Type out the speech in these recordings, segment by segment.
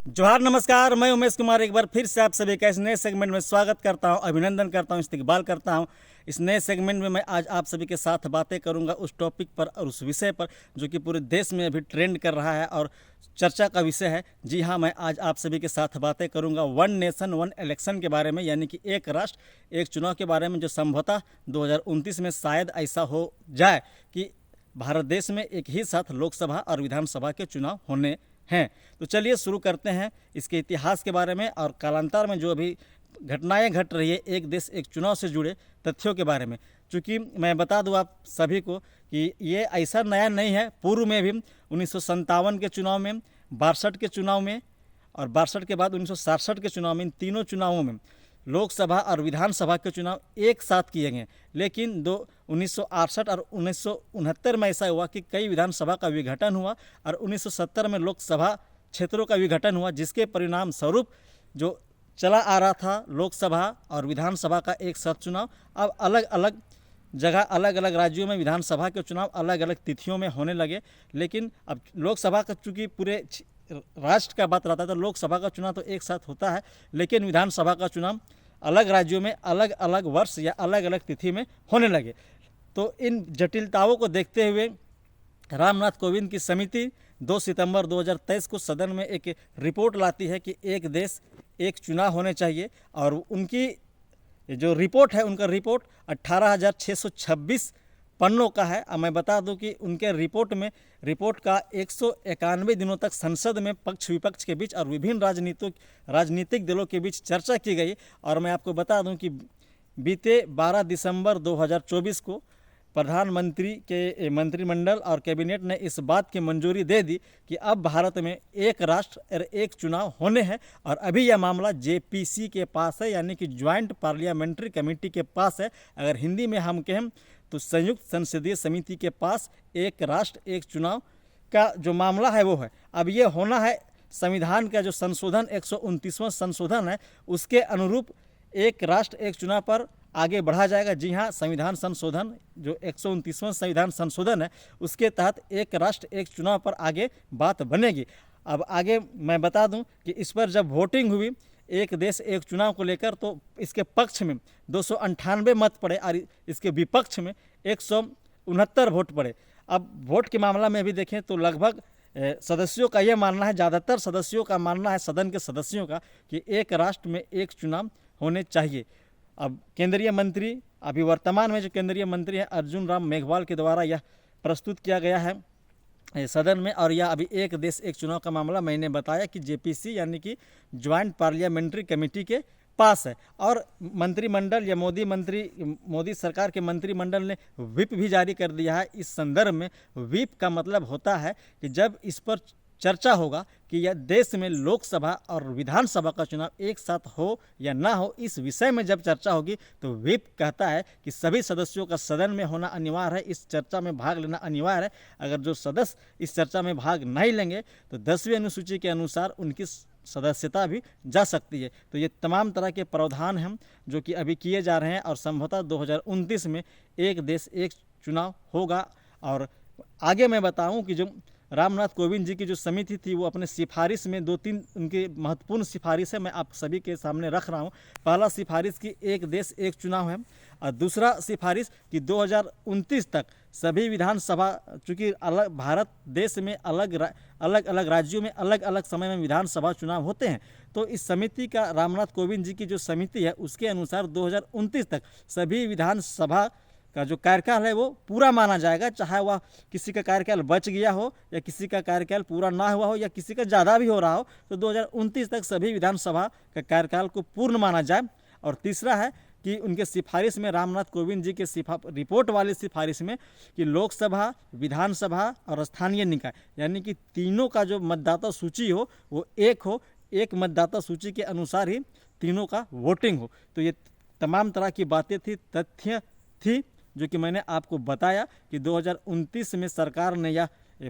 जोहार नमस्कार, मैं उमेश कुमार एक बार फिर से आप सभी का इस नए सेगमेंट में स्वागत करता हूं, अभिनंदन करता हूं, इस्तकबाल करता हूं। इस नए सेगमेंट में मैं आज आप सभी के साथ बातें करूंगा उस टॉपिक पर और उस विषय पर जो कि पूरे देश में अभी ट्रेंड कर रहा है और चर्चा का विषय है। जी हाँ, मैं आज आप सभी के साथ बातें करूंगा वन नेशन वन इलेक्शन के बारे में, यानी कि एक राष्ट्र एक चुनाव के बारे में, जो संभवतः 2029 में शायद ऐसा हो जाए कि भारत देश में एक ही साथ लोकसभा और विधानसभा के चुनाव होने हैं। तो चलिए शुरू करते हैं इसके इतिहास के बारे में और कालांतर में जो अभी घटनाएं घट रही है एक देश एक चुनाव से जुड़े तथ्यों के बारे में। चूँकि मैं बता दूं आप सभी को कि ये ऐसा नया नहीं है, पूर्व में भी 1957 के चुनाव में, 62 के चुनाव में और 62 के बाद 1967 के चुनाव में, इन तीनों चुनावों में लोकसभा और विधानसभा के चुनाव एक साथ किए गए। लेकिन 1968 और 1969 में ऐसा हुआ कि कई विधानसभा का विघटन हुआ और 1970 में लोकसभा क्षेत्रों का विघटन हुआ, जिसके परिणाम स्वरूप जो चला आ रहा था लोकसभा और विधानसभा का एक साथ चुनाव, अब अलग अलग जगह अलग अलग राज्यों में विधानसभा के चुनाव अलग अलग तिथियों में होने लगे। लेकिन अब लोकसभा का चूँकि पूरे राष्ट्र का बात रहता है तो लोकसभा का चुनाव तो एक साथ होता है, लेकिन विधानसभा का चुनाव अलग राज्यों में अलग अलग वर्ष या अलग अलग तिथि में होने लगे। तो इन जटिलताओं को देखते हुए रामनाथ कोविंद की समिति 2 सितंबर 2023 को सदन में एक रिपोर्ट लाती है कि एक देश एक चुनाव होने चाहिए। और उनकी जो रिपोर्ट है, उनका रिपोर्ट 18,626 पन्नों का है। अब मैं बता दूं कि उनके रिपोर्ट का 191 दिनों तक संसद में पक्ष विपक्ष के बीच और विभिन्न राजनीतिक दलों के बीच चर्चा की गई। और मैं आपको बता दूं कि बीते 12 दिसंबर 2024 को प्रधानमंत्री के मंत्रिमंडल और कैबिनेट ने इस बात की मंजूरी दे दी कि अब भारत में एक राष्ट्र और एक चुनाव होने हैं। और अभी यह मामला जेपीसी के पास है, यानी कि ज्वाइंट पार्लियामेंट्री कमेटी के पास है। अगर हिंदी में हम कहें तो संयुक्त संसदीय समिति के पास एक राष्ट्र एक चुनाव का जो मामला है वो है। अब ये होना है संविधान का जो संशोधन 129वां संशोधन है, उसके अनुरूप एक राष्ट्र एक चुनाव पर आगे बढ़ा जाएगा। जी हाँ, संविधान संशोधन जो 129वां संविधान संशोधन है, उसके तहत एक राष्ट्र एक चुनाव पर आगे बात बनेगी। अब आगे मैं बता दूं कि इस पर जब वोटिंग हुई एक देश एक चुनाव को लेकर, तो इसके पक्ष में 298 मत पड़े और इसके विपक्ष में 169 वोट पड़े। अब वोट के मामला में भी देखें तो लगभग सदस्यों का यह मानना है, ज़्यादातर सदस्यों का मानना है, सदन के सदस्यों का, कि एक राष्ट्र में एक चुनाव होने चाहिए। अब केंद्रीय मंत्री, अभी वर्तमान में जो केंद्रीय मंत्री हैं अर्जुन राम मेघवाल के द्वारा यह प्रस्तुत किया गया है सदन में। और यह अभी एक देश एक चुनाव का मामला मैंने बताया कि जेपीसी यानी कि ज्वाइंट पार्लियामेंट्री कमेटी के पास है। और मंत्रिमंडल या मोदी सरकार के मंत्रिमंडल ने व्हिप भी जारी कर दिया है। इस संदर्भ में व्हिप का मतलब होता है कि जब इस पर चर्चा होगा कि यह देश में लोकसभा और विधानसभा का चुनाव एक साथ हो या ना हो, इस विषय में जब चर्चा होगी तो व्हिप कहता है कि सभी सदस्यों का सदन में होना अनिवार्य है, इस चर्चा में भाग लेना अनिवार्य है। अगर जो सदस्य इस चर्चा में भाग नहीं लेंगे तो 10वीं अनुसूची के अनुसार उनकी सदस्यता भी जा सकती है। तो ये तमाम तरह के प्रावधान हैं जो कि अभी किए जा रहे हैं और संभवतः 2029 में एक देश एक चुनाव होगा। और आगे मैं बताऊं कि जो रामनाथ कोविंद जी की जो समिति थी वो अपने सिफारिश में 2-3 उनकी महत्वपूर्ण सिफारिश है, मैं आप सभी के सामने रख रहा हूँ। पहला सिफारिश कि एक देश एक चुनाव है, और दूसरा सिफारिश कि 2029 तक सभी विधानसभा, चूँकि अलग भारत देश में अलग अलग राज्यों में अलग अलग समय में विधानसभा चुनाव होते हैं, तो इस समिति का, रामनाथ कोविंद जी की जो समिति है उसके अनुसार 2029 तक सभी विधानसभा का जो कार्यकाल है वो पूरा माना जाएगा, चाहे वह किसी का कार्यकाल बच गया हो या किसी का कार्यकाल पूरा ना हुआ हो या किसी का ज़्यादा भी हो रहा हो, तो 2029 तक सभी विधानसभा का कार्यकाल को पूर्ण माना जाए। और तीसरा है कि उनके सिफारिश में, रामनाथ कोविंद जी के रिपोर्ट वाली सिफारिश में, कि लोकसभा, विधानसभा और स्थानीय निकाय यानी कि तीनों का जो मतदाता सूची हो वो एक हो, एक मतदाता सूची के अनुसार ही तीनों का वोटिंग हो। तो ये तमाम तरह की बातें थी, तथ्य थी जो कि मैंने आपको बताया कि 2029 में सरकार ने यह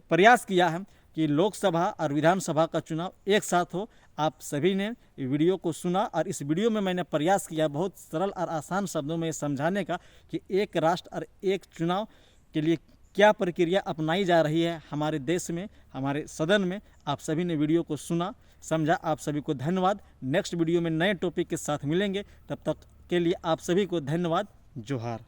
प्रयास किया है कि लोकसभा और विधानसभा का चुनाव एक साथ हो। आप सभी ने वीडियो को सुना और इस वीडियो में मैंने प्रयास किया बहुत सरल और आसान शब्दों में समझाने का कि एक राष्ट्र और एक चुनाव के लिए क्या प्रक्रिया अपनाई जा रही है हमारे देश में, हमारे सदन में। आप सभी ने वीडियो को सुना, समझा। आप सभी को धन्यवाद। नेक्स्ट वीडियो में नए टॉपिक के साथ मिलेंगे, तब तक के लिए आप सभी को धन्यवाद। जोहार।